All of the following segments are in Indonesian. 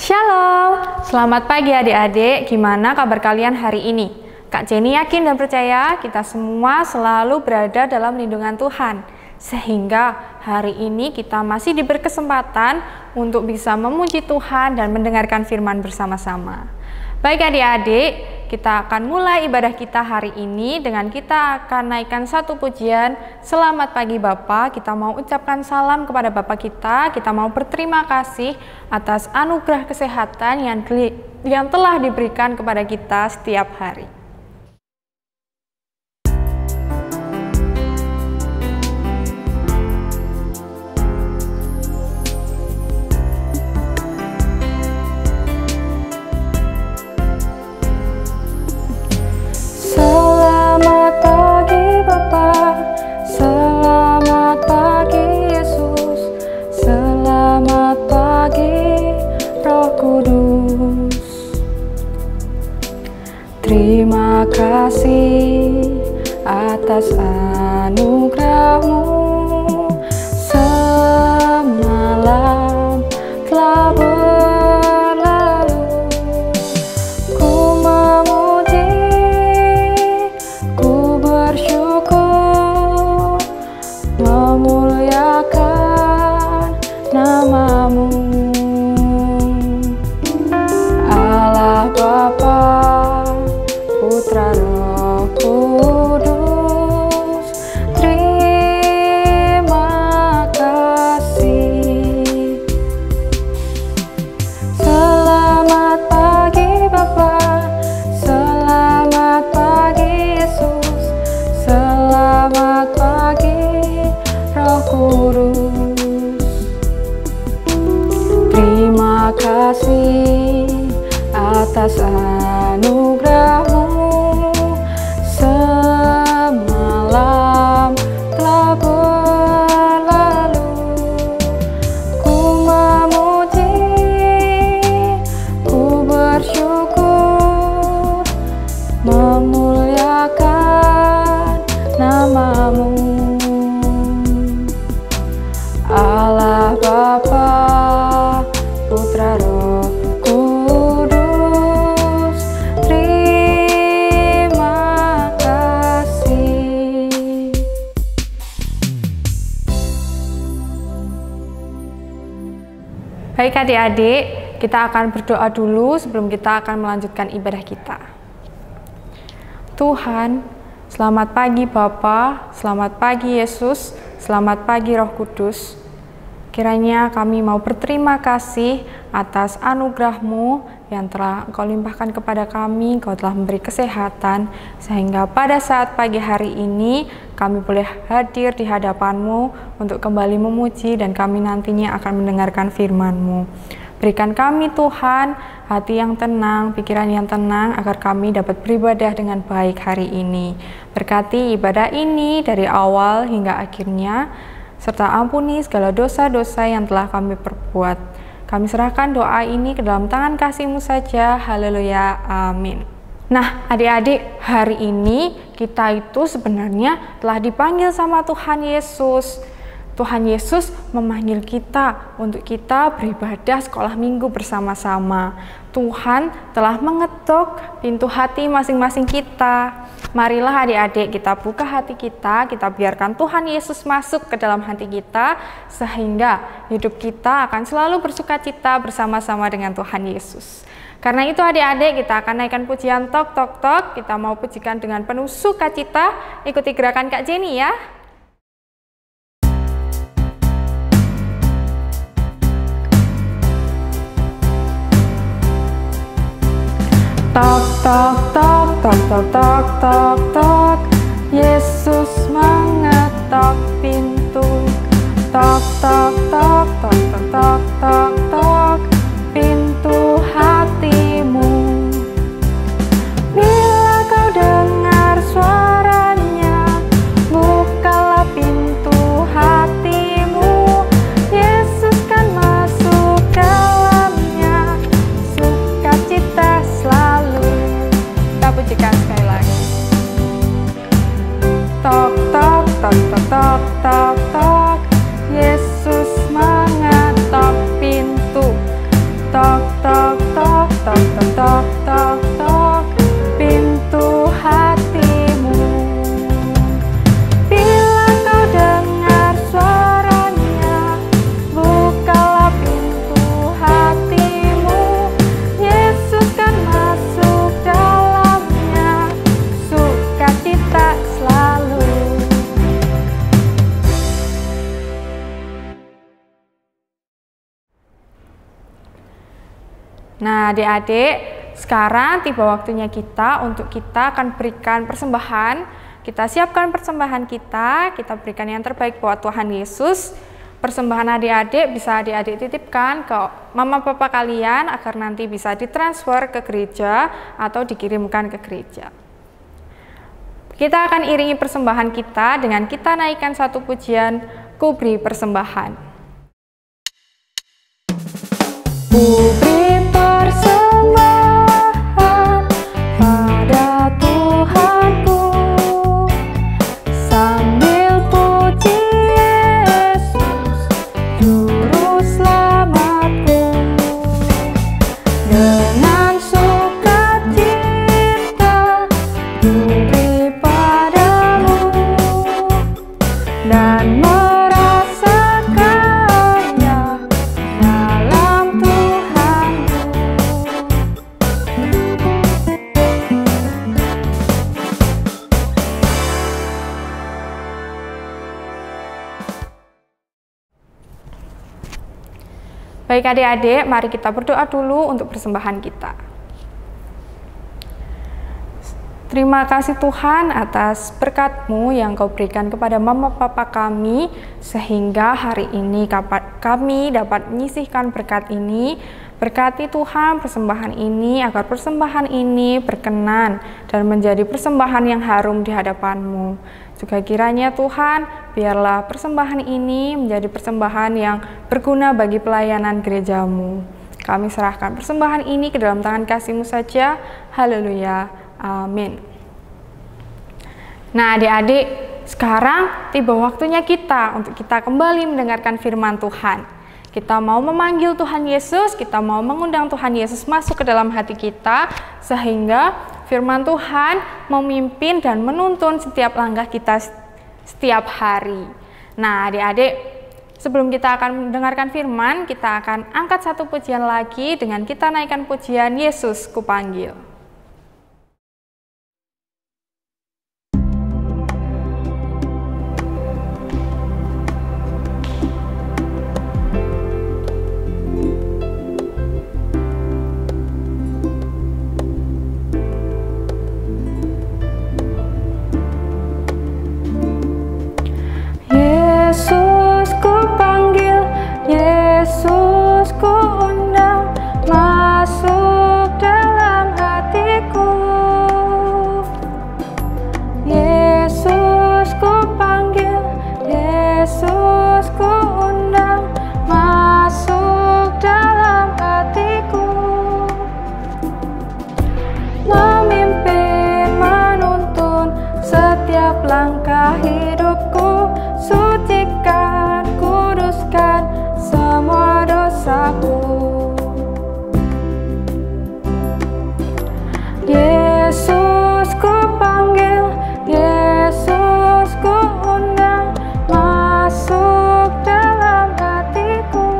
Shalom, selamat pagi adik-adik. Gimana kabar kalian hari ini? Kak Jenny yakin dan percaya kita semua selalu berada dalam lindungan Tuhan. Sehingga hari ini kita masih diberi kesempatan untuk bisa memuji Tuhan dan mendengarkan firman bersama-sama. Baik adik-adik, kita akan mulai ibadah kita hari ini dengan kita akan naikkan satu pujian. Selamat pagi Bapa, kita mau ucapkan salam kepada Bapa kita mau berterima kasih atas anugerah kesehatan yang telah diberikan kepada kita setiap hari. Terima kasih atas anugerah-Mu, semalam telah berlalu. Ku memuji, ku bersyukur, memuliakan nama-Mu, Allah Bapa, Putra Roh Kudus. Terima kasih. Selamat pagi Bapa, selamat pagi Yesus, selamat pagi Roh Kudus. Terima kasih atas anugerah-Mu, semalam telah berlalu. Ku memuji, ku bersyukur, memuliakan nama-Mu, Allah Bapa, Putra Roh Kudus. Terima kasih. Baik adik-adik, kita akan berdoa dulu sebelum kita akan melanjutkan ibadah kita. Tuhan, selamat pagi Bapa, selamat pagi Yesus, selamat pagi Roh Kudus. Kiranya kami mau berterima kasih atas anugerah-Mu yang telah Engkau limpahkan kepada kami. Engkau telah memberi kesehatan, sehingga pada saat pagi hari ini kami boleh hadir di hadapan-Mu untuk kembali memuji, dan kami nantinya akan mendengarkan firman-Mu. Berikan kami Tuhan hati yang tenang, pikiran yang tenang, agar kami dapat beribadah dengan baik hari ini. Berkati ibadah ini dari awal hingga akhirnya, serta ampuni segala dosa-dosa yang telah kami perbuat. Kami serahkan doa ini ke dalam tangan kasih-Mu saja. Haleluya, amin. Nah adik-adik, hari ini kita itu sebenarnya telah dipanggil sama Tuhan Yesus. Tuhan Yesus memanggil kita untuk kita beribadah sekolah minggu bersama-sama. Tuhan telah mengetuk pintu hati masing-masing kita. Marilah adik-adik, kita buka hati kita biarkan Tuhan Yesus masuk ke dalam hati kita, sehingga hidup kita akan selalu bersukacita bersama-sama dengan Tuhan Yesus. Karena itu adik-adik, kita akan naikkan pujian tok tok tok. Kita mau pujikan dengan penuh sukacita. Ikuti gerakan Kak Jenny ya. Tok tok tok tok tok tok tok tok, Yesus mengetok pintu. Tok tok tok tok tok tok tok tok, pintu hatimu. Bila kau dengar suaranya, bukalah pintu hatimu. Yesus kan masuk dalamnya, sukacita selalu. Kita pujikan sekali lagi. Tok tok tok tok tok tok tok, Yesus mengetok pintu. Nah, adik-adik, sekarang tiba waktunya kita untuk kita akan berikan persembahan. Kita siapkan persembahan kita berikan yang terbaik buat Tuhan Yesus. Persembahan adik-adik bisa adik-adik titipkan ke mama papa kalian agar nanti bisa ditransfer ke gereja atau dikirimkan ke gereja. Kita akan iringi persembahan kita dengan kita naikkan satu pujian, Ku beri persembahan. Ku beri persembahan pada Tuhanku, sambil puji Yesus, Juru Selamatku. Dengan sukacita ku beri padamu dan merasakannya dalam Tuhanku. Baik adik-adik, mari kita berdoa dulu untuk persembahan kita. Terima kasih Tuhan atas berkat-Mu yang Kau berikan kepada mama papa kami, sehingga hari ini kami dapat menyisihkan berkat ini. Berkati Tuhan persembahan ini, agar persembahan ini berkenan dan menjadi persembahan yang harum di hadapan-Mu. Juga kiranya Tuhan, biarlah persembahan ini menjadi persembahan yang berguna bagi pelayanan gereja-Mu. Kami serahkan persembahan ini ke dalam tangan kasih-Mu saja. Haleluya. Amin. Nah adik-adik, sekarang tiba waktunya kita untuk kita kembali mendengarkan firman Tuhan. Kita mau memanggil Tuhan Yesus, kita mau mengundang Tuhan Yesus masuk ke dalam hati kita, sehingga firman Tuhan memimpin dan menuntun setiap langkah kita setiap hari. Nah adik-adik, sebelum kita akan mendengarkan firman, kita akan angkat satu pujian lagi dengan kita naikkan pujian Yesus Kupanggil. Yesus ku panggil, Yesus ku undang, masuk dalam hatiku. Yesus ku panggil, Yesus ku undang, masuk dalam hatiku. Memimpin, menuntun setiap langkah hidupku, sucikan, kuduskan semua dosaku. Yesus ku panggil, Yesus ku undang, masuk dalam hatiku.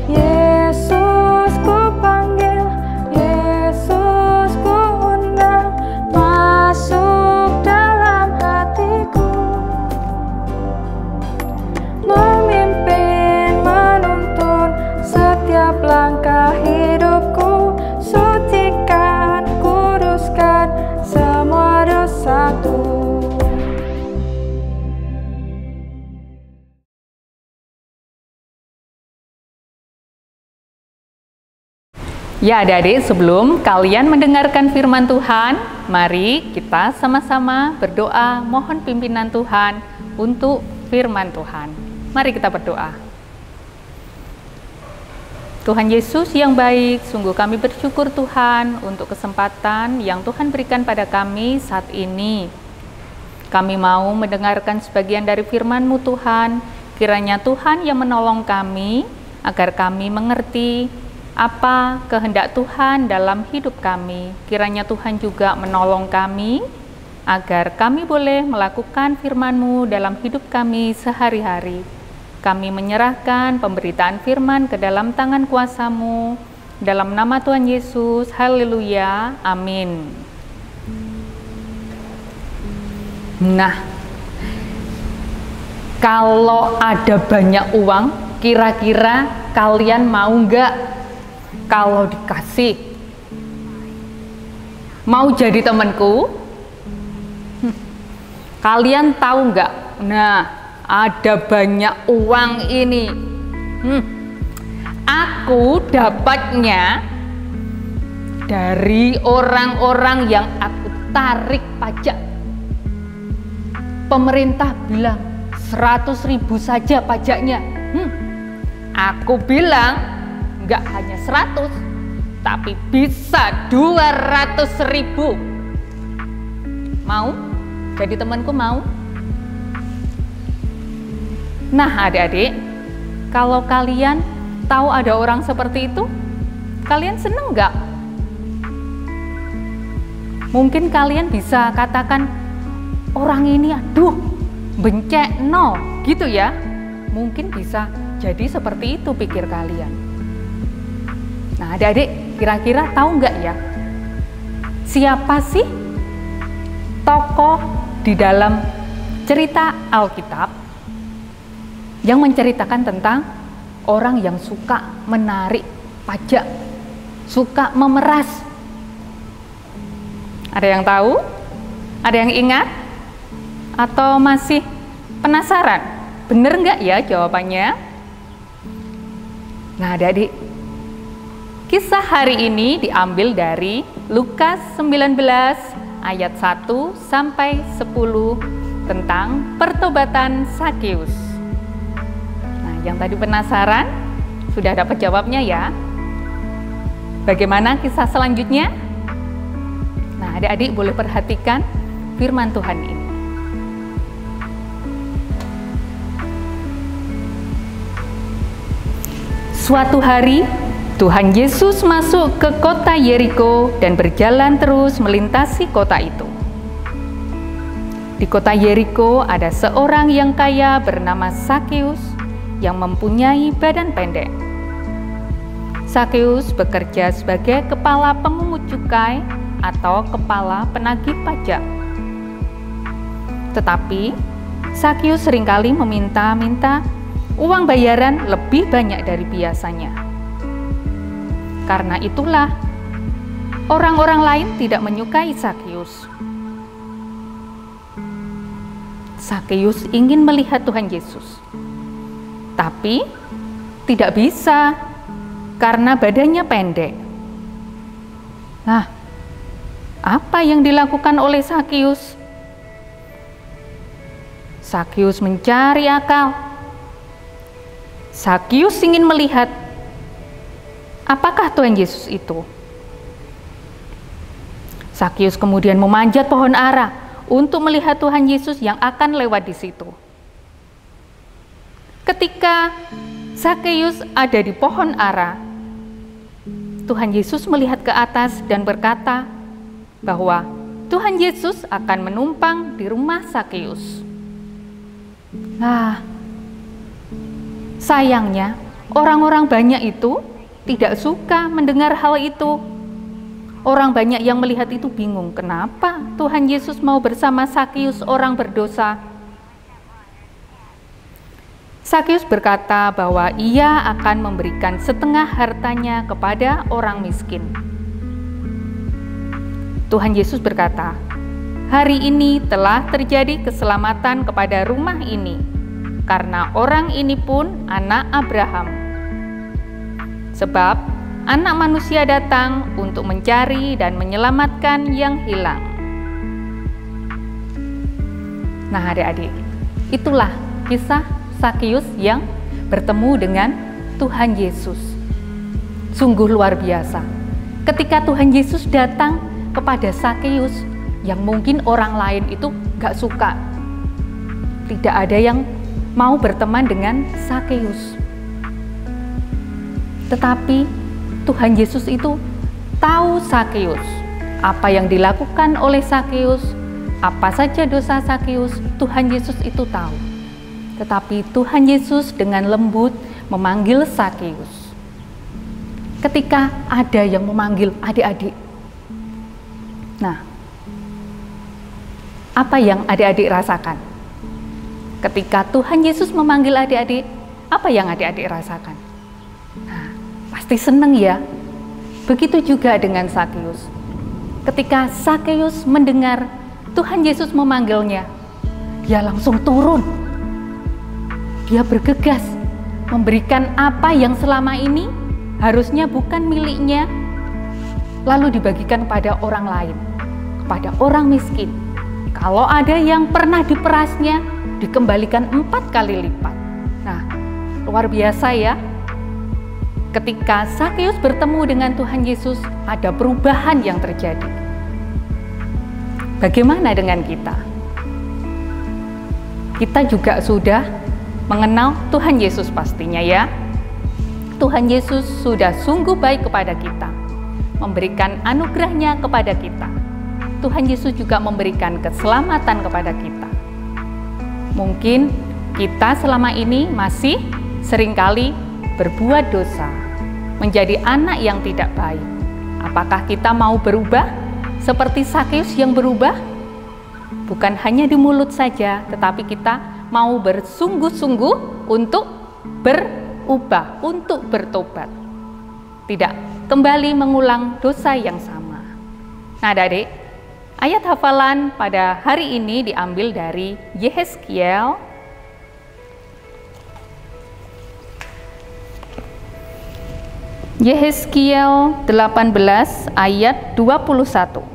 Yesus ku panggil, Yesus ku undang, masuk dalam hatiku. Memimpin, menuntun setiap langkah hidupku, sucikan, kuduskan semua dosaku. Ya adik-adik, sebelum kalian mendengarkan firman Tuhan, mari kita sama-sama berdoa mohon pimpinan Tuhan untuk firman Tuhan. Mari kita berdoa. Tuhan Yesus yang baik, sungguh kami bersyukur Tuhan untuk kesempatan yang Tuhan berikan pada kami saat ini. Kami mau mendengarkan sebagian dari firman-Mu Tuhan, kiranya Tuhan yang menolong kami agar kami mengerti apa kehendak Tuhan dalam hidup kami. Kiranya Tuhan juga menolong kami agar kami boleh melakukan firman-Mu dalam hidup kami sehari-hari. Kami menyerahkan pemberitaan firman ke dalam tangan kuasa-Mu. Dalam nama Tuhan Yesus, haleluya, amin. Nah, kalau ada banyak uang, Kira-kira kalian mau nggak kalau dikasih? Mau jadi temanku? Kalian tahu nggak? Nah, ada banyak uang ini. Aku dapatnya dari orang-orang yang aku tarik pajak. Pemerintah bilang 100.000 saja pajaknya. Aku bilang nggak hanya 100, tapi bisa 200.000. Mau? Jadi temanku mau? Nah adik-adik, kalau kalian tahu ada orang seperti itu, kalian seneng nggak? Mungkin kalian bisa katakan, orang ini aduh bencek no gitu ya. Mungkin bisa jadi seperti itu pikir kalian. Nah adik-adik, kira-kira tahu nggak ya, siapa sih tokoh di dalam cerita Alkitab yang menceritakan tentang orang yang suka menarik pajak, suka memeras? Ada yang tahu? Ada yang ingat? Atau masih penasaran? Bener nggak ya jawabannya? Nah adik-adik, kisah hari ini diambil dari Lukas 19 ayat 1 sampai 10 tentang pertobatan Sakeus. Nah, yang tadi penasaran, sudah dapat jawabnya ya? Bagaimana kisah selanjutnya? Nah, adik-adik boleh perhatikan firman Tuhan ini. Suatu hari, Tuhan Yesus masuk ke kota Yeriko dan berjalan terus melintasi kota itu. Di kota Yeriko ada seorang yang kaya bernama Sakeus yang mempunyai badan pendek. Sakeus bekerja sebagai kepala pemungut cukai atau kepala penagih pajak. Tetapi Sakeus seringkali meminta-minta uang bayaran lebih banyak dari biasanya. Karena itulah orang-orang lain tidak menyukai Sakeus. Sakeus ingin melihat Tuhan Yesus, tapi tidak bisa karena badannya pendek. Nah, apa yang dilakukan oleh Sakeus? Sakeus mencari akal. Sakeus ingin melihat apakah Tuhan Yesus itu. Sakeus kemudian memanjat pohon ara untuk melihat Tuhan Yesus yang akan lewat di situ. Ketika Sakeus ada di pohon ara, Tuhan Yesus melihat ke atas dan berkata bahwa Tuhan Yesus akan menumpang di rumah Sakeus. Nah, sayangnya orang-orang banyak itu tidak suka mendengar hal itu. Orang banyak yang melihat itu bingung, kenapa Tuhan Yesus mau bersama Sakeus, orang berdosa? Sakeus berkata bahwa ia akan memberikan setengah hartanya kepada orang miskin. Tuhan Yesus berkata, "Hari ini telah terjadi keselamatan kepada rumah ini, karena orang ini pun anak Abraham. Sebab Anak Manusia datang untuk mencari dan menyelamatkan yang hilang." Nah adik-adik, itulah kisah Sakeus yang bertemu dengan Tuhan Yesus. Sungguh luar biasa. Ketika Tuhan Yesus datang kepada Sakeus, yang mungkin orang lain itu gak suka. Tidak ada yang mau berteman dengan Sakeus. Tetapi Tuhan Yesus itu tahu Sakeus, apa yang dilakukan oleh Sakeus, apa saja dosa Sakeus, Tuhan Yesus itu tahu. Tetapi Tuhan Yesus dengan lembut memanggil Sakeus. Ketika ada yang memanggil adik-adik, nah, apa yang adik-adik rasakan? Ketika Tuhan Yesus memanggil adik-adik, Apa yang adik-adik rasakan? Nah, pasti seneng ya. Begitu juga dengan Sakeus. Ketika Sakeus mendengar Tuhan Yesus memanggilnya, dia langsung turun. Dia bergegas memberikan apa yang selama ini harusnya bukan miliknya, lalu dibagikan pada orang lain, kepada orang miskin. Kalau ada yang pernah diperasnya, dikembalikan 4 kali lipat. Nah, luar biasa ya. Ketika Sakeus bertemu dengan Tuhan Yesus, ada perubahan yang terjadi. Bagaimana dengan kita? Kita juga sudah mengenal Tuhan Yesus pastinya ya. Tuhan Yesus sudah sungguh baik kepada kita, memberikan anugerahnya kepada kita. Tuhan Yesus juga memberikan keselamatan kepada kita. Mungkin kita selama ini masih seringkali berbuat dosa, menjadi anak yang tidak baik. Apakah kita mau berubah seperti Sakeus yang berubah? Bukan hanya di mulut saja, tetapi kita mau bersungguh-sungguh untuk berubah, untuk bertobat. Tidak kembali mengulang dosa yang sama. Nah adik-adik, ayat hafalan pada hari ini diambil dari Yehezkiel Yehezkiel 18 ayat 21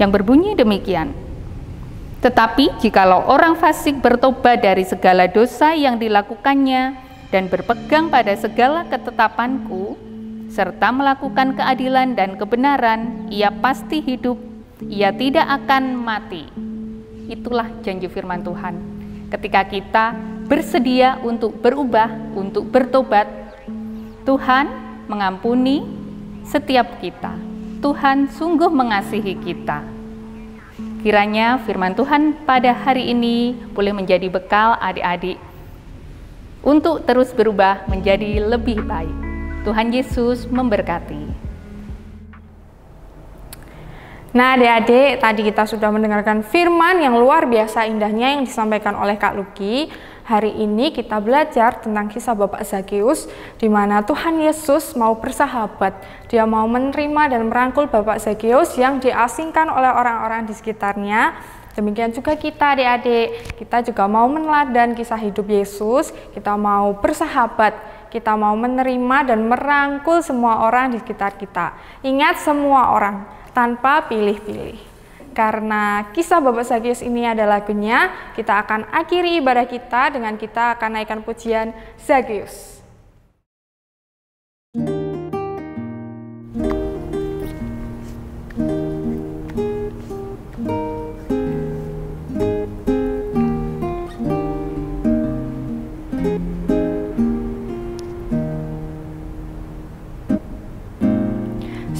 yang berbunyi demikian. Tetapi jikalau orang fasik bertobat dari segala dosa yang dilakukannya dan berpegang pada segala ketetapanku serta melakukan keadilan dan kebenaran, ia pasti hidup, ia tidak akan mati. Itulah janji firman Tuhan. Ketika kita bersedia untuk berubah, untuk bertobat, Tuhan mengampuni setiap kita. Tuhan sungguh mengasihi kita. Kiranya firman Tuhan pada hari ini boleh menjadi bekal adik-adik untuk terus berubah menjadi lebih baik. Tuhan Yesus memberkati. Nah adik-adik, tadi kita sudah mendengarkan firman yang luar biasa indahnya yang disampaikan oleh Kak Luki. Hari ini kita belajar tentang kisah Bapak Sakeus, di mana Tuhan Yesus mau bersahabat. Dia mau menerima dan merangkul Bapak Sakeus yang diasingkan oleh orang-orang di sekitarnya. Demikian juga kita adik-adik, kita juga mau meneladan kisah hidup Yesus. Kita mau bersahabat, kita mau menerima dan merangkul semua orang di sekitar kita. Ingat, semua orang, tanpa pilih-pilih. Karena kisah Bapak Sakeus ini ada lagunya, kita akan akhiri ibadah kita dengan kita akan naikkan pujian Sakeus.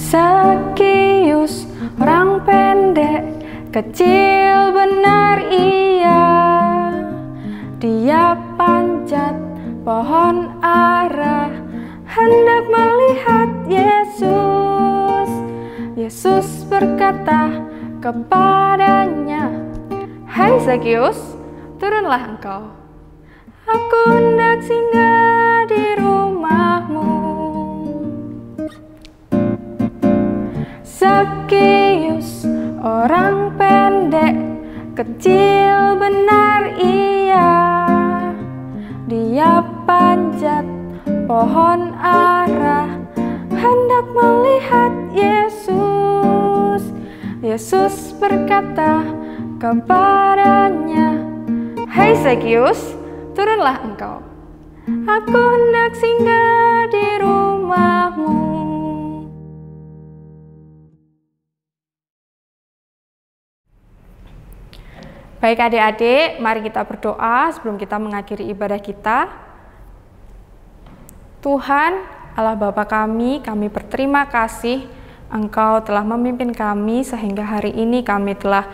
Sakeus, orang pendek, kecil benar ia. Dia panjat pohon ara, hendak melihat Yesus. Yesus berkata kepadanya, "Hai Sakeus, turunlah engkau. Aku hendak singgah di rumahmu." Sakeus, orang pendek, kecil benar ia. Dia panjat pohon ara, hendak melihat Yesus. Yesus berkata kepadanya, "Hai Sakeus, turunlah engkau. Aku hendak singgah di rumahmu." Baik adik-adik, mari kita berdoa sebelum kita mengakhiri ibadah kita. Tuhan, Allah Bapa kami berterima kasih Engkau telah memimpin kami sehingga hari ini kami telah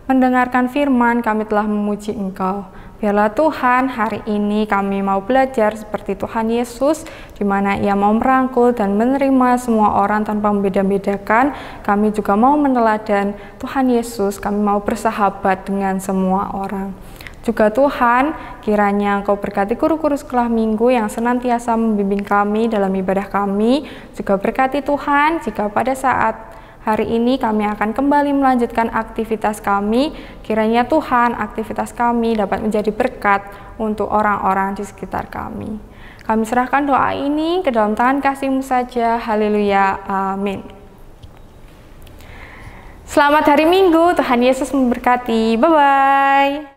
mendengarkan firman, kami telah memuji Engkau. Biarlah Tuhan, hari ini kami mau belajar seperti Tuhan Yesus, di mana Ia mau merangkul dan menerima semua orang tanpa membeda-bedakan. Kami juga mau meneladan Tuhan Yesus, kami mau bersahabat dengan semua orang. Juga Tuhan, kiranya Engkau berkati guru-guru sekolah minggu yang senantiasa membimbing kami dalam ibadah kami. Juga berkati Tuhan, jika pada saat hari ini kami akan kembali melanjutkan aktivitas kami, kiranya Tuhan, aktivitas kami dapat menjadi berkat untuk orang-orang di sekitar kami. Kami serahkan doa ini ke dalam tangan kasih-Mu saja. Haleluya. Amin. Selamat hari Minggu, Tuhan Yesus memberkati. Bye-bye.